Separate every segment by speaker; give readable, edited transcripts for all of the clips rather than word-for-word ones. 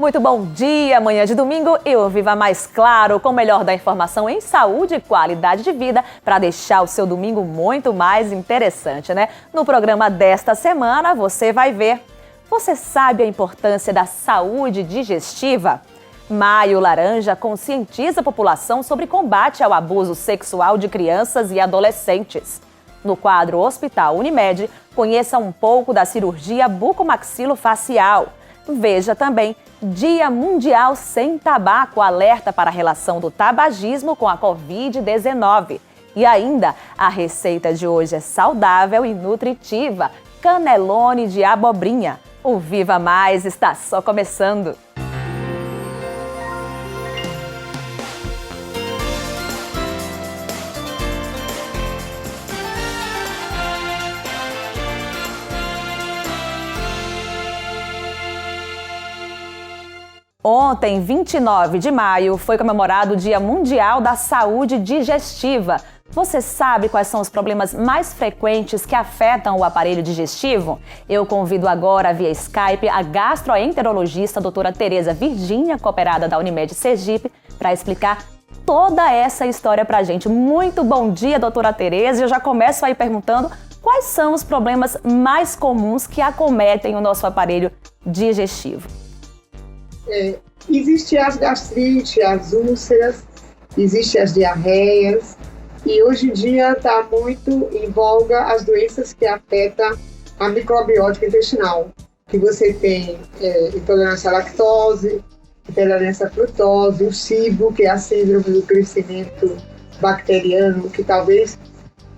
Speaker 1: Muito bom dia, manhã de domingo e o Viva Mais Claro, com o melhor da informação em saúde e qualidade de vida, para deixar o seu domingo muito mais interessante, né? No programa desta semana, você vai ver. Você sabe a importância da saúde digestiva? Maio Laranja conscientiza a população sobre combate ao abuso sexual de crianças e adolescentes. No quadro Hospital Unimed, conheça um pouco da cirurgia bucomaxilofacial. Veja também Dia Mundial Sem Tabaco, alerta para a relação do tabagismo com a Covid-19. E ainda, a receita de hoje é saudável e nutritiva, canelone de abobrinha. O Viva Mais está só começando. Ontem, 29 de maio, foi comemorado o Dia Mundial da Saúde Digestiva. Você sabe quais são os problemas mais frequentes que afetam o aparelho digestivo? Eu convido agora via Skype a gastroenterologista doutora Tereza Virgínia, cooperada da Unimed Sergipe, para explicar toda essa história para a gente. Muito bom dia, doutora Tereza. Eu já começo aí perguntando quais são os problemas mais comuns que acometem o nosso aparelho digestivo.
Speaker 2: Existem as gastrites, as úlceras, existem as diarreias e hoje em dia está muito em voga as doenças que afetam a microbiota intestinal, que você tem intolerância à lactose, intolerância à frutose, o SIBO, que é a síndrome do crescimento bacteriano, que talvez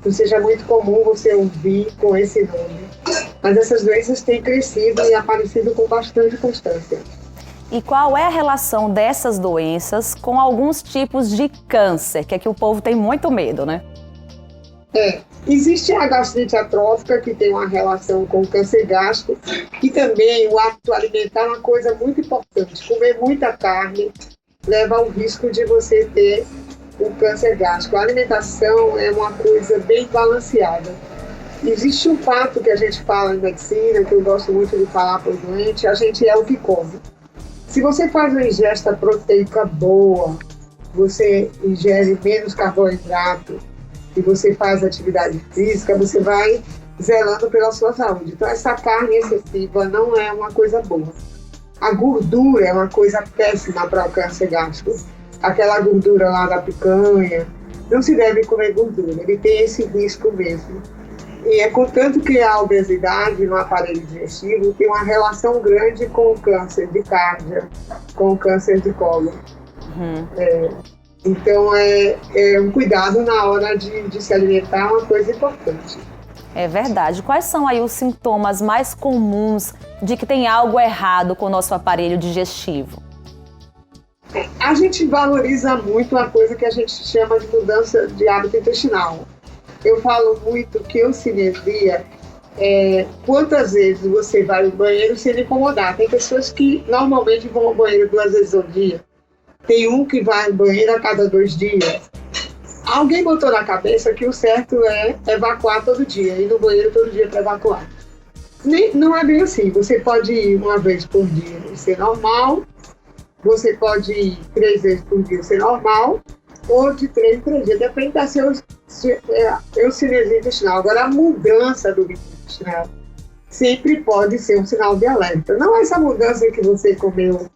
Speaker 2: não seja muito comum você ouvir com esse nome. Mas essas doenças têm crescido e aparecido com bastante constância.
Speaker 1: E qual é a relação dessas doenças com alguns tipos de câncer, que é que o povo tem muito medo, né?
Speaker 2: Existe a gastrite atrófica, que tem uma relação com o câncer gástrico, e também o hábito alimentar é uma coisa muito importante. Comer muita carne leva ao risco de você ter o câncer gástrico. A alimentação é uma coisa bem balanceada. Existe um fato que a gente fala em medicina, que eu gosto muito de falar para o doente, a gente é o que come. Se você faz uma ingesta proteica boa, você ingere menos carboidrato e você faz atividade física, você vai zelando pela sua saúde. Então, essa carne excessiva não é uma coisa boa. A gordura é uma coisa péssima para o câncer gástrico. Aquela gordura lá da picanha, não se deve comer gordura, ele tem esse risco mesmo. E é contanto que a obesidade no aparelho digestivo tem uma relação grande com o câncer de cárdia, com o câncer de cólon. Então, um cuidado na hora de se alimentar é uma coisa importante.
Speaker 1: É verdade. Quais são aí os sintomas mais comuns de que tem algo errado com o nosso aparelho digestivo?
Speaker 2: A gente valoriza muito a coisa que a gente chama de mudança de hábito intestinal. Eu falo muito que eucinesia quantas vezes você vai ao banheiro sem incomodar. Tem pessoas que normalmente vão ao banheiro 2 vezes ao dia. Tem um que vai ao banheiro a cada 2 dias. Alguém botou na cabeça que o certo é evacuar todo dia, ir no banheiro todo dia para evacuar. Não é bem assim. Você pode ir 1 vez por dia e ser normal. Você pode ir 3 vezes por dia e ser normal. Ou de 3 em 3 dias, depende da sua eucinesia intestinal. Agora, a mudança do intestinal sempre pode ser um sinal de alerta. Não é essa mudança que você comeu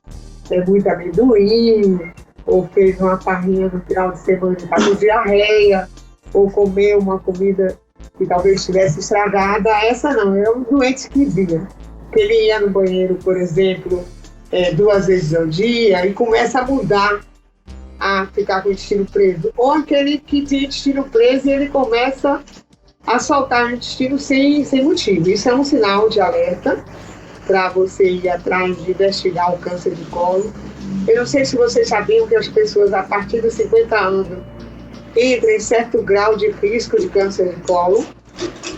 Speaker 2: muito amendoim, ou fez uma farrinha no final de semana e está com diarreia, ou comeu uma comida que talvez estivesse estragada. Essa não, é um doente que via. Que ele ia no banheiro, por exemplo, 2 vezes ao dia e começa a mudar, a ficar com o intestino preso, ou aquele que tem intestino preso e ele começa a soltar o intestino sem motivo. Isso é um sinal de alerta para você ir atrás de investigar o câncer de colo. Eu não sei se vocês sabiam que as pessoas a partir dos 50 anos entram em certo grau de risco de câncer de colo,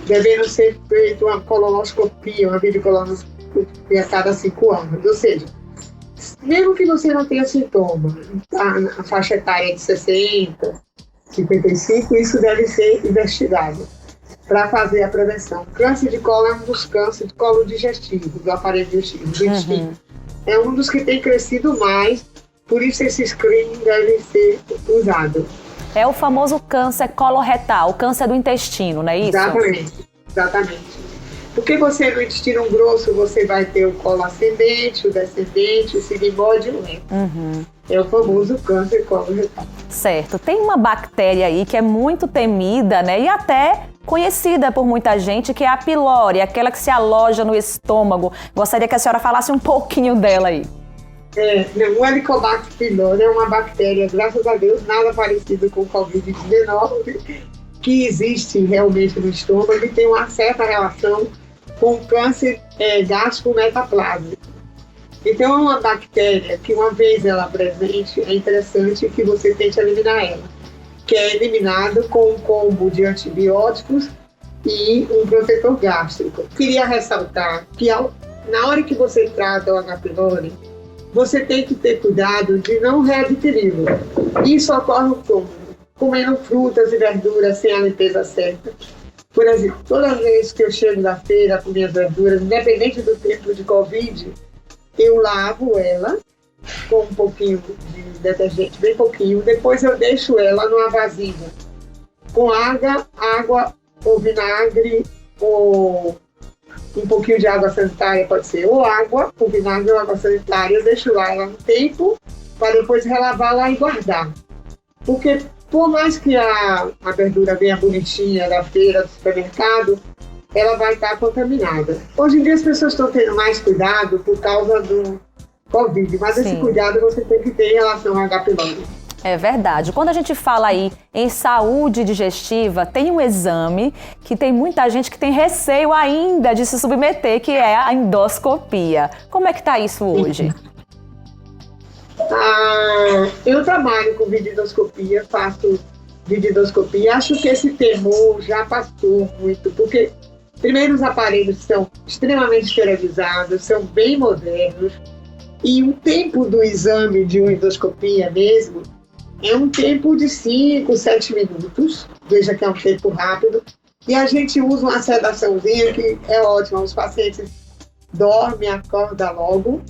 Speaker 2: devendo ser feita uma colonoscopia, uma videocolonoscopia a cada 5 anos. Ou seja, mesmo que você não tenha sintoma, tá na faixa etária de 60, 55, isso deve ser investigado. para fazer a prevenção. Câncer de colo é um dos cânceres de colo digestivo, do aparelho digestivo, do intestino. É um dos que tem crescido mais, por isso esse screening deve ser usado.
Speaker 1: É o famoso câncer coloretal, o câncer do intestino, não é isso?
Speaker 2: Exatamente. Porque você no intestino grosso, você vai ter o colo ascendente, o descendente, o sigmoide e o reto. É o famoso câncer coloretal.
Speaker 1: Certo. Tem uma bactéria aí que é muito temida, né? E até conhecida por muita gente, que é a pylori, aquela que se aloja no estômago. Gostaria que a senhora falasse um pouquinho dela aí.
Speaker 2: O Helicobacter pylori é uma bactéria, graças a Deus, nada parecido com o Covid-19, que existe realmente no estômago e tem uma certa relação com o câncer gástrico metaplásico. Então é uma bactéria que, uma vez ela presente, é interessante que você tente eliminar ela, que é eliminado com um combo de antibióticos e um protetor gástrico. Queria ressaltar que na hora que você trata o H. pylori, você tem que ter cuidado de não readquiri-lo. Isso ocorre como? Comendo frutas e verduras sem a limpeza certa. Por exemplo, toda vez que eu chego da feira com minhas verduras, independente do tempo de Covid, eu lavo ela com um pouquinho de detergente, bem pouquinho. Depois eu deixo ela numa vasilha com água ou vinagre ou um pouquinho de água sanitária, pode ser, ou água com vinagre ou água sanitária. Eu deixo lá ela um tempo para depois relavar lá e guardar. Porque por mais que a verdura venha bonitinha da feira, do supermercado, ela vai estar contaminada. Hoje em dia as pessoas estão tendo mais cuidado por causa do Covid, mas esse cuidado você tem que ter em relação ao H. pylori.
Speaker 1: É verdade. Quando a gente fala aí em saúde digestiva, tem um exame que tem muita gente que tem receio ainda de se submeter, que é a endoscopia. Como é que está isso hoje?
Speaker 2: Eu trabalho com videoendoscopia, faço videoendoscopia. Acho que esse temor já passou muito, porque primeiro os aparelhos são extremamente esterilizados, são bem modernos, e o tempo do exame de uma endoscopia mesmo é um tempo de 5, 7 minutos, veja que é um tempo rápido, e a gente usa uma sedaçãozinha que é ótima, os pacientes dormem, acordam logo,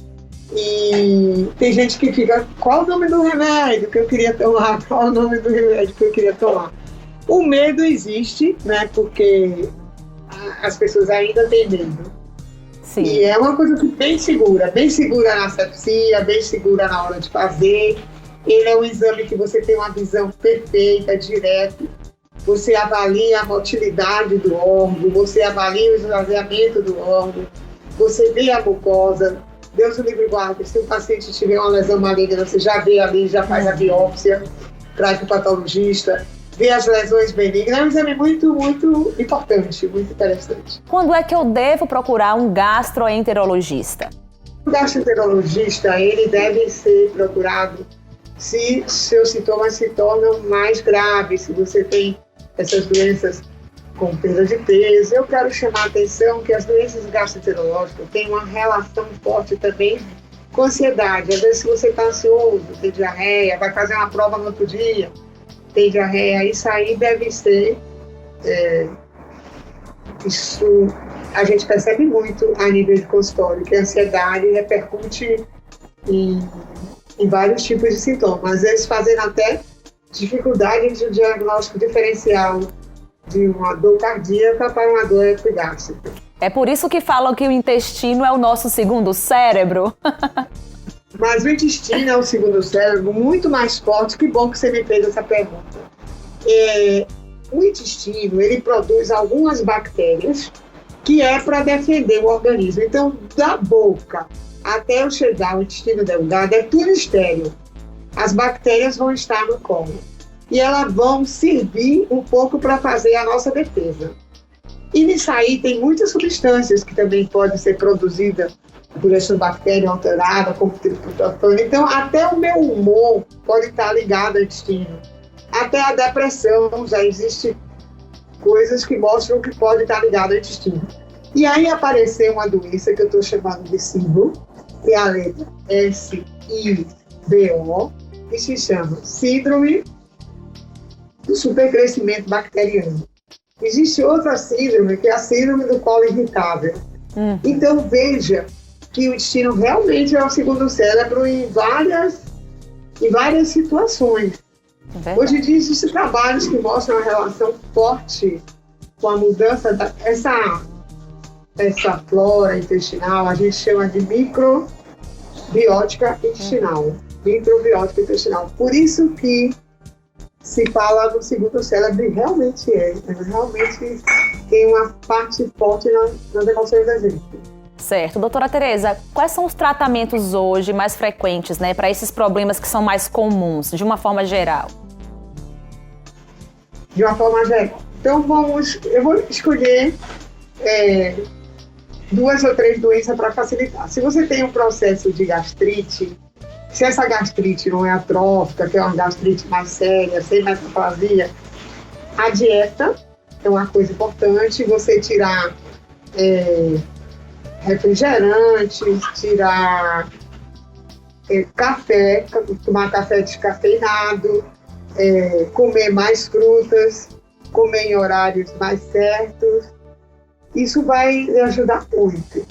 Speaker 2: e tem gente que fica, qual o nome do remédio que eu queria tomar, qual o nome do remédio que eu queria tomar. O medo existe, né, porque as pessoas ainda têm medo.
Speaker 1: Sim.
Speaker 2: E é uma coisa bem segura na asepsia, bem segura na hora de fazer. Ele é um exame que você tem uma visão perfeita, direto. Você avalia a motilidade do órgão, você avalia o esvaziamento do órgão, você vê a mucosa. Deus o livre guarde, se o paciente tiver uma lesão maligna, você já vê ali, já faz a biópsia, traz para o patologista, vê as lesões benignas. É um exame muito, muito importante, muito interessante.
Speaker 1: Quando é que eu devo procurar um gastroenterologista?
Speaker 2: O gastroenterologista, ele deve ser procurado se seus sintomas se tornam mais graves, se você tem essas doenças com perda de peso. Eu quero chamar a atenção que as doenças gastroenterológicas têm uma relação forte também com ansiedade. Às vezes, se você está ansioso, tem diarreia, vai fazer uma prova no outro dia, tem diarreia, isso aí deve ser... Isso a gente percebe muito a nível de consultório, que a ansiedade repercute em vários tipos de sintomas. Às vezes, fazendo até dificuldade de diagnóstico diferencial de uma dor cardíaca para uma dor gástrica.
Speaker 1: É por isso que falam que o intestino é o nosso segundo cérebro?
Speaker 2: Mas o intestino é o segundo cérebro muito mais forte. Que bom que você me fez essa pergunta. O intestino, ele produz algumas bactérias que é para defender o organismo. Então, da boca até eu chegar ao intestino delgado, é tudo estéril. As bactérias vão estar no colo. E elas vão servir um pouco para fazer a nossa defesa. E nisso aí tem muitas substâncias que também podem ser produzidas por essa bactéria alterada, como triptofano. Então, até o meu humor pode estar ligado ao intestino. Até a depressão, já existe coisas que mostram que pode estar ligado ao intestino. E aí apareceu uma doença que eu estou chamando de símbolo, que é a letra SIBO, que se chama Síndrome do Supercrescimento Bacteriano. Existe outra síndrome, que é a síndrome do colo irritável. Então, veja que o intestino realmente é o segundo cérebro em várias situações. Hoje em dia existem trabalhos que mostram uma relação forte com a mudança dessa flora intestinal, a gente chama de microbiótica intestinal. Microbiótica intestinal. Por isso que se fala do segundo cérebro, e realmente realmente tem uma parte forte nas emoções da gente.
Speaker 1: Certo. Doutora Tereza, quais são os tratamentos hoje mais frequentes, né, para esses problemas que são mais comuns, de uma forma geral?
Speaker 2: De uma forma geral. Então, eu vou escolher 2 ou 3 doenças para facilitar. Se você tem um processo de gastrite, se essa gastrite não é atrófica, que é uma gastrite mais séria, sem metaplasia, a dieta é uma coisa importante. Você tirar refrigerantes, tirar café, tomar café descafeinado, comer mais frutas, comer em horários mais certos. Isso vai ajudar muito.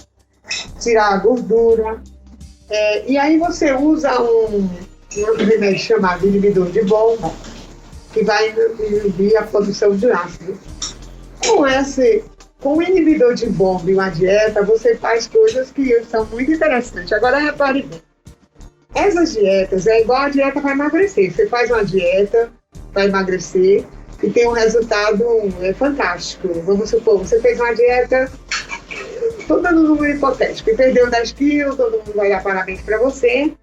Speaker 2: Tirar a gordura. E aí você usa um remédio chamado inibidor de bomba, que vai inibir a produção de ácido. Com o inibidor de bomba e uma dieta, você faz coisas que são muito interessantes. Agora, repare bem. Essas dietas é igual a dieta para emagrecer. Você faz uma dieta para emagrecer e tem um resultado fantástico. Vamos supor, você fez uma dieta, estou dando um número hipotético, e perdeu 10 quilos, todo mundo vai dar parabéns para você.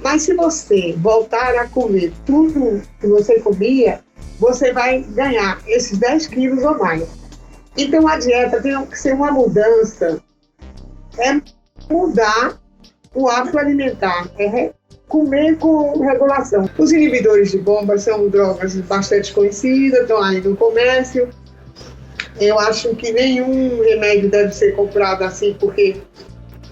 Speaker 2: Mas se você voltar a comer tudo que você comia, você vai ganhar esses 10 quilos ou mais. Então a dieta tem que ser uma mudança, mudar o hábito alimentar, comer com regulação. Os inibidores de bomba são drogas bastante conhecidas, estão aí no comércio. Eu acho que nenhum remédio deve ser comprado assim porque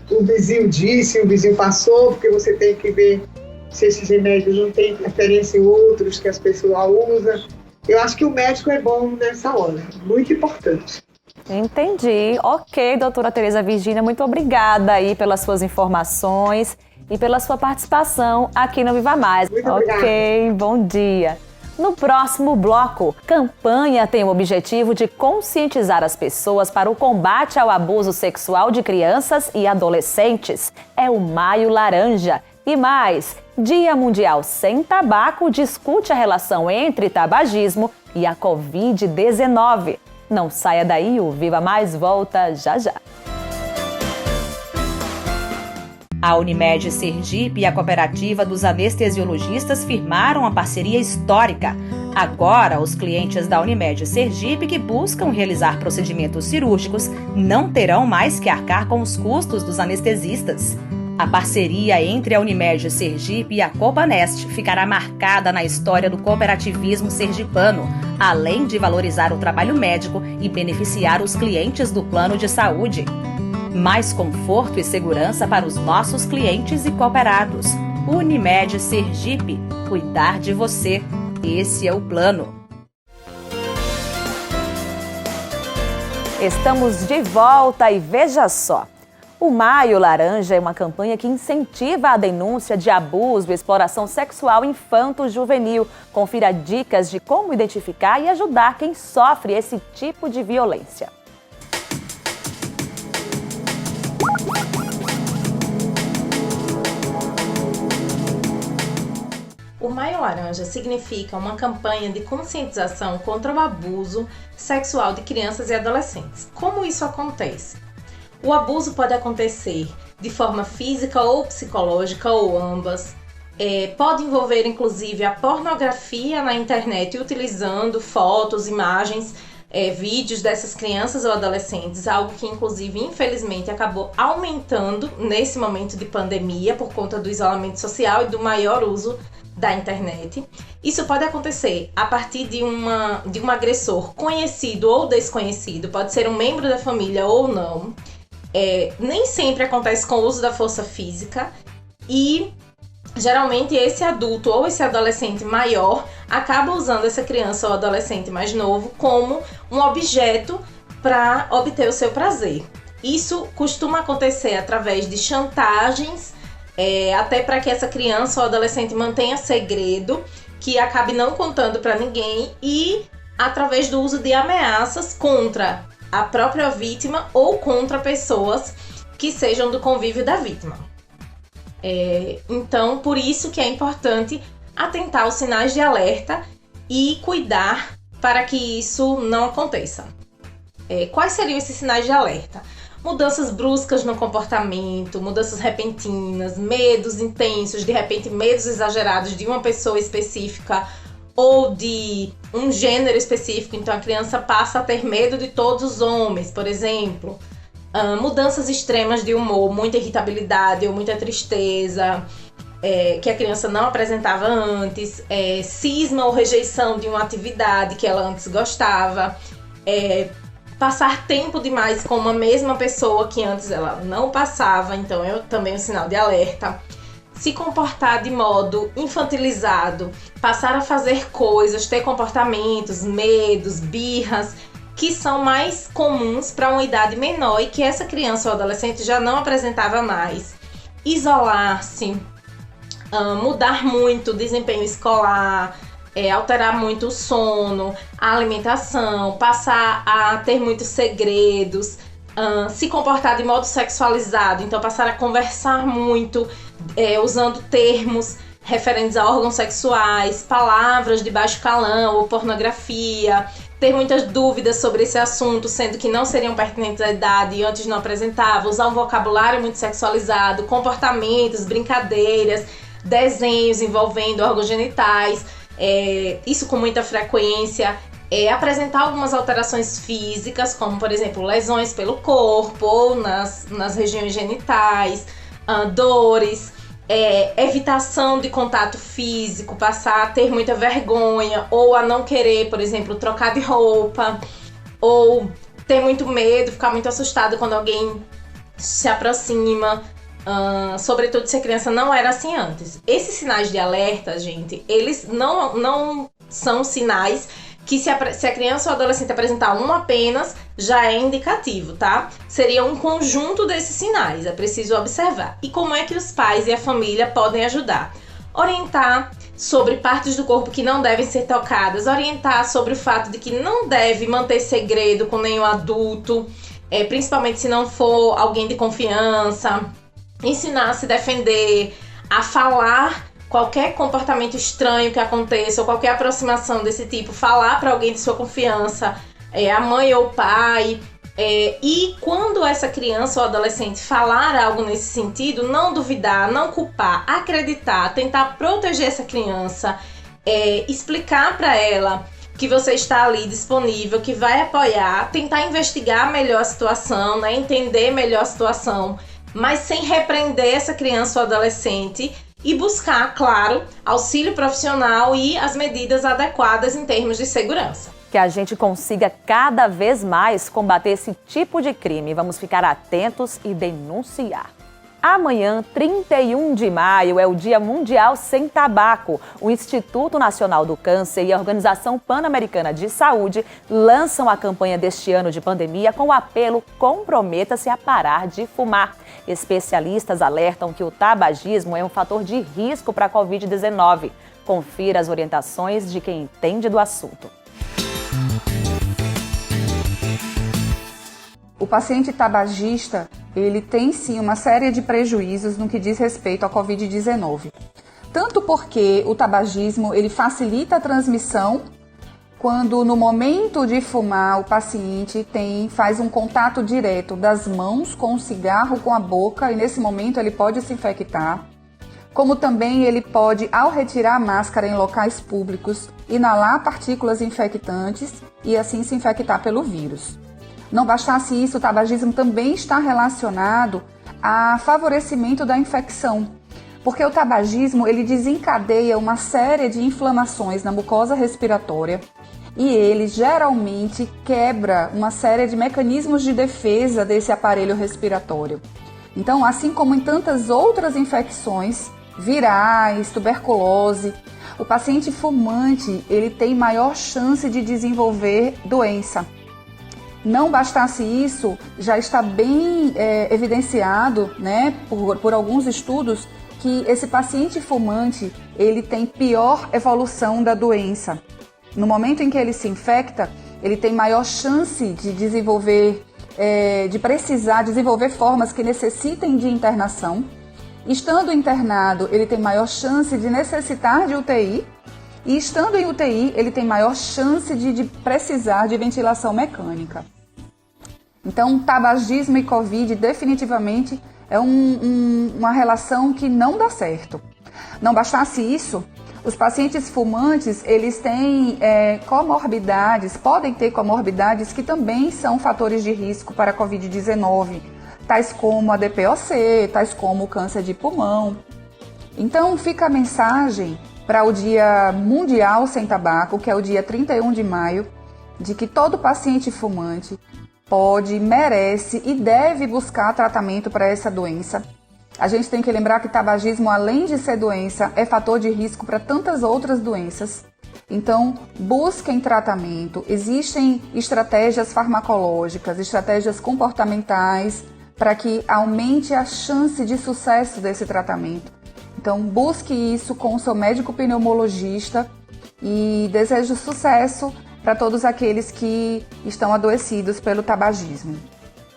Speaker 2: o vizinho disse, o vizinho passou, porque você tem que ver se esses remédios não têm preferência em outros que as pessoas usam. Eu acho que o médico é bom nessa hora, muito importante.
Speaker 1: Entendi. Ok, doutora Tereza Virgínia, muito obrigada aí pelas suas informações e pela sua participação aqui no Viva Mais.
Speaker 2: Muito obrigada.
Speaker 1: Ok, bom dia. No próximo bloco, campanha tem o objetivo de conscientizar as pessoas para o combate ao abuso sexual de crianças e adolescentes. É o Maio Laranja. E mais, Dia Mundial Sem Tabaco discute a relação entre tabagismo e a Covid-19. Não saia daí, o Viva Mais volta já já. A Unimed Sergipe e a Cooperativa dos Anestesiologistas firmaram uma parceria histórica. Agora, os clientes da Unimed Sergipe que buscam realizar procedimentos cirúrgicos não terão mais que arcar com os custos dos anestesistas. A parceria entre a Unimed Sergipe e a Copanest ficará marcada na história do cooperativismo sergipano, além de valorizar o trabalho médico e beneficiar os clientes do plano de saúde. Mais conforto e segurança para os nossos clientes e cooperados. Unimed Sergipe, cuidar de você. Esse é o plano. Estamos de volta e veja só. O Maio Laranja é uma campanha que incentiva a denúncia de abuso e exploração sexual infanto-juvenil. Confira dicas de como identificar e ajudar quem sofre esse tipo de violência.
Speaker 3: O Maio Laranja significa uma campanha de conscientização contra o abuso sexual de crianças e adolescentes. Como isso acontece? O abuso pode acontecer de forma física ou psicológica ou ambas. Pode envolver inclusive a pornografia na internet utilizando fotos, imagens, vídeos dessas crianças ou adolescentes, algo que inclusive infelizmente acabou aumentando nesse momento de pandemia por conta do isolamento social e do maior uso da internet. Isso pode acontecer a partir de um agressor conhecido ou desconhecido, pode ser um membro da família ou não. Nem sempre acontece com o uso da força física e geralmente esse adulto ou esse adolescente maior acaba usando essa criança ou adolescente mais novo como um objeto para obter o seu prazer. Isso costuma acontecer através de chantagens, até para que essa criança ou adolescente mantenha segredo, que acabe não contando para ninguém, e através do uso de ameaças contra a própria vítima ou contra pessoas que sejam do convívio da vítima. Então, por isso que é importante atentar aos sinais de alerta e cuidar para que isso não aconteça. Quais seriam esses sinais de alerta? Mudanças bruscas no comportamento, mudanças repentinas, medos intensos, de repente medos exagerados de uma pessoa específica ou de um gênero específico. Então a criança passa a ter medo de todos os homens, por exemplo. Mudanças extremas de humor, muita irritabilidade ou muita tristeza, que a criança não apresentava antes, cisma ou rejeição de uma atividade que ela antes gostava, passar tempo demais com uma mesma pessoa que antes ela não passava, então é também um sinal de alerta. Se comportar de modo infantilizado, passar a fazer coisas, ter comportamentos, medos, birras, que são mais comuns para uma idade menor e que essa criança ou adolescente já não apresentava mais. Isolar-se, mudar muito o desempenho escolar, alterar muito o sono, a alimentação, passar a ter muitos segredos, se comportar de modo sexualizado, então passar a conversar muito, usando termos referentes a órgãos sexuais, palavras de baixo calão ou pornografia, ter muitas dúvidas sobre esse assunto, sendo que não seriam pertinentes à idade e antes não apresentava, usar um vocabulário muito sexualizado, comportamentos, brincadeiras, desenhos envolvendo órgãos genitais, isso com muita frequência, apresentar algumas alterações físicas, como por exemplo lesões pelo corpo ou nas regiões genitais, dores, evitação de contato físico, passar a ter muita vergonha ou a não querer, por exemplo, trocar de roupa, ou ter muito medo, ficar muito assustado quando alguém se aproxima. Sobretudo se a criança não era assim antes. Esses sinais de alerta, gente, eles não são sinais que se a criança ou adolescente apresentar um apenas, já é indicativo, tá? Seria um conjunto desses sinais, é preciso observar. E como é que os pais e a família podem ajudar? Orientar sobre partes do corpo que não devem ser tocadas, orientar sobre o fato de que não deve manter segredo com nenhum adulto, principalmente se não for alguém de confiança, ensinar a se defender, a falar qualquer comportamento estranho que aconteça ou qualquer aproximação desse tipo, falar para alguém de sua confiança, a mãe ou o pai, e quando essa criança ou adolescente falar algo nesse sentido, não duvidar, não culpar, acreditar, tentar proteger essa criança, explicar para ela que você está ali disponível, que vai apoiar, tentar investigar melhor a situação, né, entender melhor a situação, mas sem repreender essa criança ou adolescente, e buscar, claro, auxílio profissional e as medidas adequadas em termos de segurança.
Speaker 1: Que a gente consiga cada vez mais combater esse tipo de crime. Vamos ficar atentos e denunciar. Amanhã, 31 de maio, é o Dia Mundial Sem Tabaco. O Instituto Nacional do Câncer e a Organização Pan-Americana de Saúde lançam a campanha deste ano de pandemia com o apelo "Comprometa-se a parar de fumar". Especialistas alertam que o tabagismo é um fator de risco para a Covid-19. Confira as orientações de quem entende do assunto.
Speaker 4: O paciente tabagista, ele tem sim uma série de prejuízos no que diz respeito à Covid-19. Tanto porque o tabagismo, ele facilita a transmissão, quando no momento de fumar o paciente faz um contato direto das mãos com o cigarro com a boca e nesse momento ele pode se infectar. Como também ele pode, ao retirar a máscara em locais públicos, inalar partículas infectantes e assim se infectar pelo vírus. Não bastasse isso, o tabagismo também está relacionado a favorecimento da infecção, porque o tabagismo ele desencadeia uma série de inflamações na mucosa respiratória e ele geralmente quebra uma série de mecanismos de defesa desse aparelho respiratório. Então, assim como em tantas outras infecções, virais, tuberculose. O paciente fumante, ele tem maior chance de desenvolver doença. Não bastasse isso, já está bem evidenciado, né, por alguns estudos, que esse paciente fumante, ele tem pior evolução da doença. No momento em que ele se infecta, ele tem maior chance de desenvolver, de precisar desenvolver formas que necessitem de internação. Estando internado, ele tem maior chance de necessitar de UTI. E estando em UTI, ele tem maior chance de precisar de ventilação mecânica. Então, tabagismo e Covid definitivamente é uma relação que não dá certo. Não bastasse isso, os pacientes fumantes, eles têm comorbidades, podem ter comorbidades que também são fatores de risco para a Covid-19, tais como a DPOC, tais como o câncer de pulmão. Então, fica a mensagem para o Dia Mundial Sem Tabaco, que é o dia 31 de maio, de que todo paciente fumante pode, merece e deve buscar tratamento para essa doença. A gente tem que lembrar que tabagismo, além de ser doença, é fator de risco para tantas outras doenças. Então, busquem tratamento. Existem estratégias farmacológicas, estratégias comportamentais para que aumente a chance de sucesso desse tratamento. Então, busque isso com o seu médico pneumologista e desejo sucesso para todos aqueles que estão adoecidos pelo tabagismo.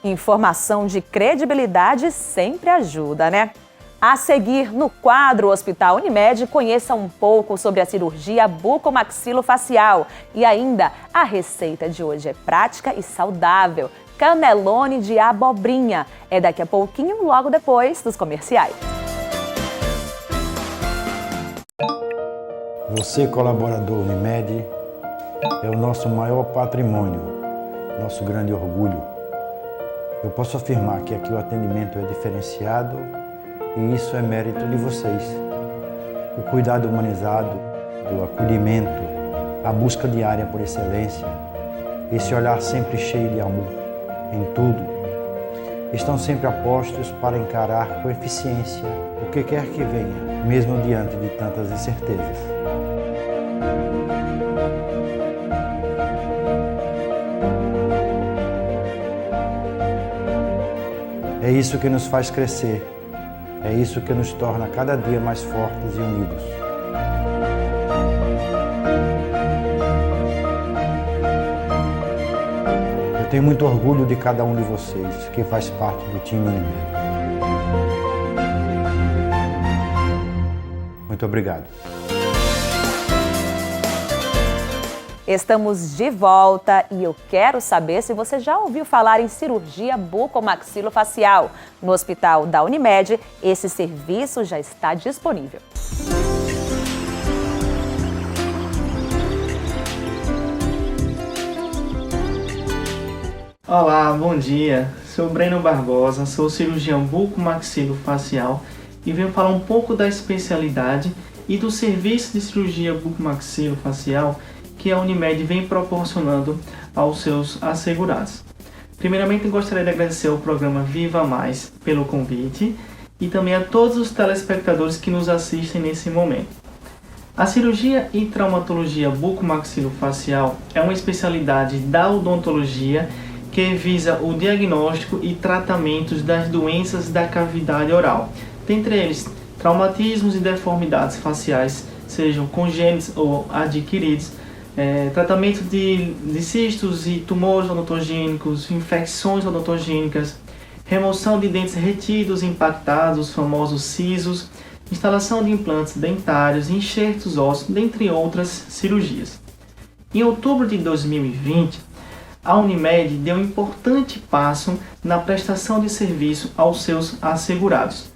Speaker 1: Informação de credibilidade sempre ajuda, né? A seguir, no quadro Hospital Unimed, conheça um pouco sobre a cirurgia bucomaxilofacial. E ainda, a receita de hoje é prática e saudável. Canelone de abobrinha. É daqui a pouquinho, logo depois dos comerciais.
Speaker 5: Você, colaborador Unimed, é o nosso maior patrimônio, nosso grande orgulho. Eu posso afirmar que aqui o atendimento é diferenciado e isso é mérito de vocês. O cuidado humanizado, o acolhimento, a busca diária por excelência, esse olhar sempre cheio de amor em tudo, estão sempre apostos para encarar com eficiência o que quer que venha, mesmo diante de tantas incertezas. É isso que nos faz crescer, é isso que nos torna cada dia mais fortes e unidos. Eu tenho muito orgulho de cada um de vocês que faz parte do time Unimed. Muito obrigado.
Speaker 1: Estamos de volta e eu quero saber se você já ouviu falar em cirurgia bucomaxilofacial. No Hospital da Unimed, esse serviço já está disponível.
Speaker 6: Olá, bom dia. Sou Breno Barbosa, sou cirurgião bucomaxilofacial e venho falar um pouco da especialidade e do serviço de cirurgia bucomaxilofacial que a Unimed vem proporcionando aos seus assegurados. Primeiramente, gostaria de agradecer ao programa Viva Mais pelo convite e também a todos os telespectadores que nos assistem nesse momento. A cirurgia e traumatologia bucomaxilofacial é uma especialidade da odontologia que visa o diagnóstico e tratamentos das doenças da cavidade oral, dentre eles traumatismos e deformidades faciais, sejam congênitos ou adquiridos, tratamento de cistos e tumores odontogênicos, infecções odontogênicas, remoção de dentes retidos e impactados, os famosos sisos, instalação de implantes dentários, enxertos ósseos, dentre outras cirurgias. Em outubro de 2020, a Unimed deu um importante passo na prestação de serviço aos seus assegurados,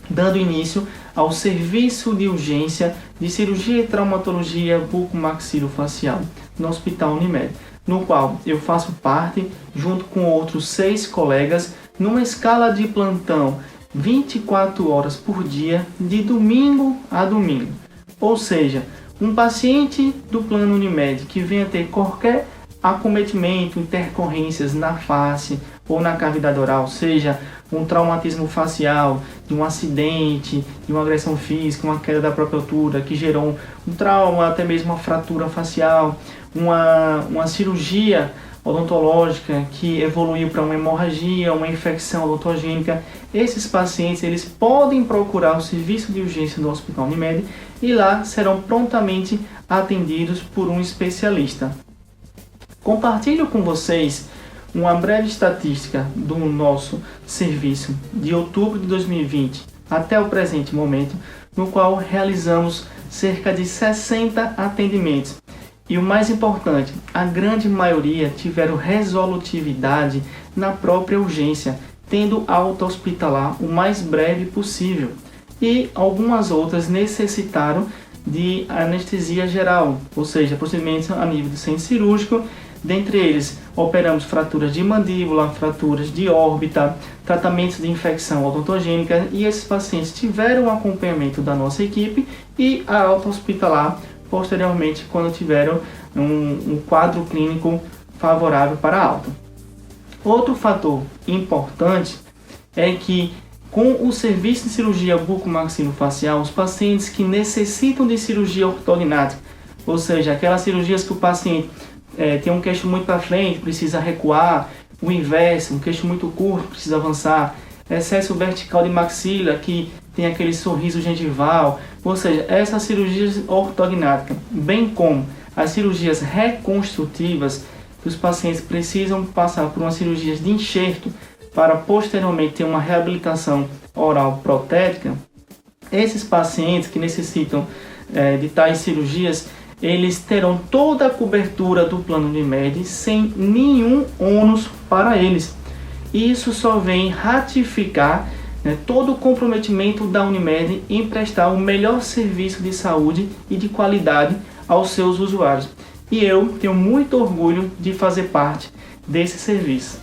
Speaker 6: dando início ao serviço de urgência de cirurgia e traumatologia bucomaxilofacial no Hospital Unimed, no qual eu faço parte, junto com outros 6 colegas, numa escala de plantão 24 horas por dia, de domingo a domingo. Ou seja, um paciente do plano Unimed que venha ter qualquer acometimento, intercorrências na face ou na cavidade oral, seja um traumatismo facial, de um acidente, de uma agressão física, uma queda da própria altura, que gerou um trauma, até mesmo uma fratura facial, uma cirurgia odontológica que evoluiu para uma hemorragia, uma infecção odontogênica, esses pacientes eles podem procurar o serviço de urgência do Hospital Unimed e lá serão prontamente atendidos por um especialista. Compartilho com vocês uma breve estatística do nosso serviço de outubro de 2020 até o presente momento, no qual realizamos cerca de 60 atendimentos. E o mais importante, a grande maioria tiveram resolutividade na própria urgência, tendo alta hospitalar o mais breve possível. E algumas outras necessitaram de anestesia geral, ou seja, procedimentos a nível do centro cirúrgico. Dentre eles, operamos fraturas de mandíbula, fraturas de órbita, tratamentos de infecção odontogênica, e esses pacientes tiveram o acompanhamento da nossa equipe e a alta hospitalar posteriormente quando tiveram um quadro clínico favorável para a alta. Outro fator importante é que com o serviço de cirurgia bucomaxilofacial, os pacientes que necessitam de cirurgia ortognática, ou seja, aquelas cirurgias que o paciente tem um queixo muito para frente, precisa recuar, o inverso, um queixo muito curto, precisa avançar, excesso vertical de maxila, que tem aquele sorriso gengival, ou seja, essas cirurgias ortognáticas, bem como as cirurgias reconstrutivas, que os pacientes precisam passar por uma cirurgia de enxerto para posteriormente ter uma reabilitação oral protética, esses pacientes que necessitam de tais cirurgias, eles terão toda a cobertura do plano Unimed sem nenhum ônus para eles. Isso só vem ratificar todo o comprometimento da Unimed em prestar o melhor serviço de saúde e de qualidade aos seus usuários. E eu tenho muito orgulho de fazer parte desse serviço.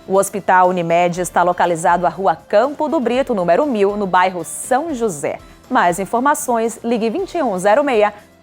Speaker 1: O Hospital Unimed está localizado à Rua Campo do Brito, número 1000, no bairro São José. Mais informações, ligue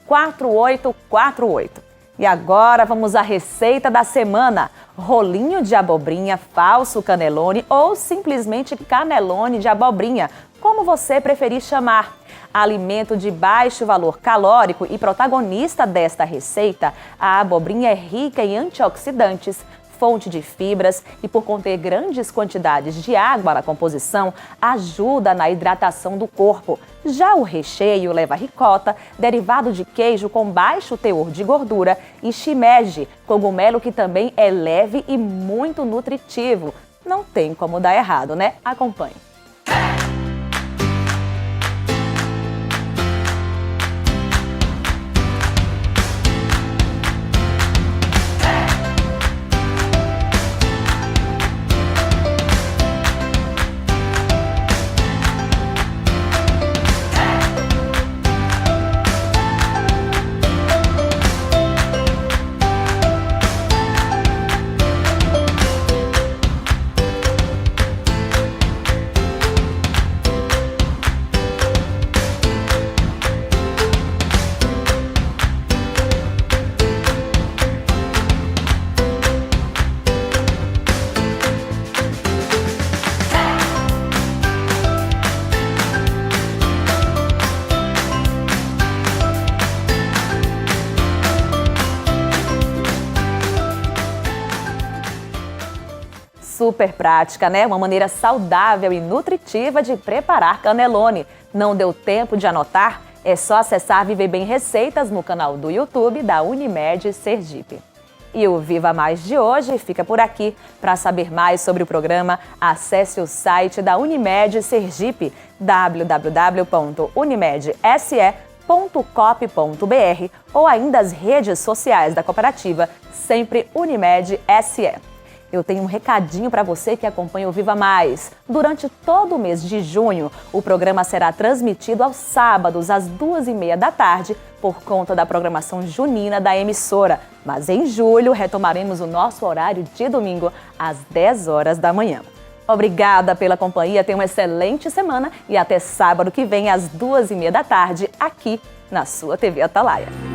Speaker 1: 2106-4848. E agora vamos à receita da semana. Rolinho de abobrinha, falso cannelloni ou simplesmente cannelloni de abobrinha, como você preferir chamar. Alimento de baixo valor calórico e protagonista desta receita, a abobrinha é rica em antioxidantes, fonte de fibras e, por conter grandes quantidades de água na composição, ajuda na hidratação do corpo. Já o recheio leva ricota, derivado de queijo com baixo teor de gordura, e shimeji, cogumelo que também é leve e muito nutritivo. Não tem como dar errado, né? Acompanhe. Super prática, né? Uma maneira saudável e nutritiva de preparar cannelloni. Não deu tempo de anotar? É só acessar Viver Bem Receitas no canal do YouTube da Unimed Sergipe. E o Viva Mais de hoje fica por aqui. Para saber mais sobre o programa, acesse o site da Unimed Sergipe, www.unimedse.cop.br, ou ainda as redes sociais da cooperativa, sempre Unimed SE. Eu tenho um recadinho para você que acompanha o Viva Mais. Durante todo o mês de junho, o programa será transmitido aos sábados, às 2h30 da tarde, por conta da programação junina da emissora. Mas em julho, retomaremos o nosso horário de domingo, às 10 horas da manhã. Obrigada pela companhia, tenha uma excelente semana e até sábado que vem, às 2h30 da tarde, aqui na sua TV Atalaia.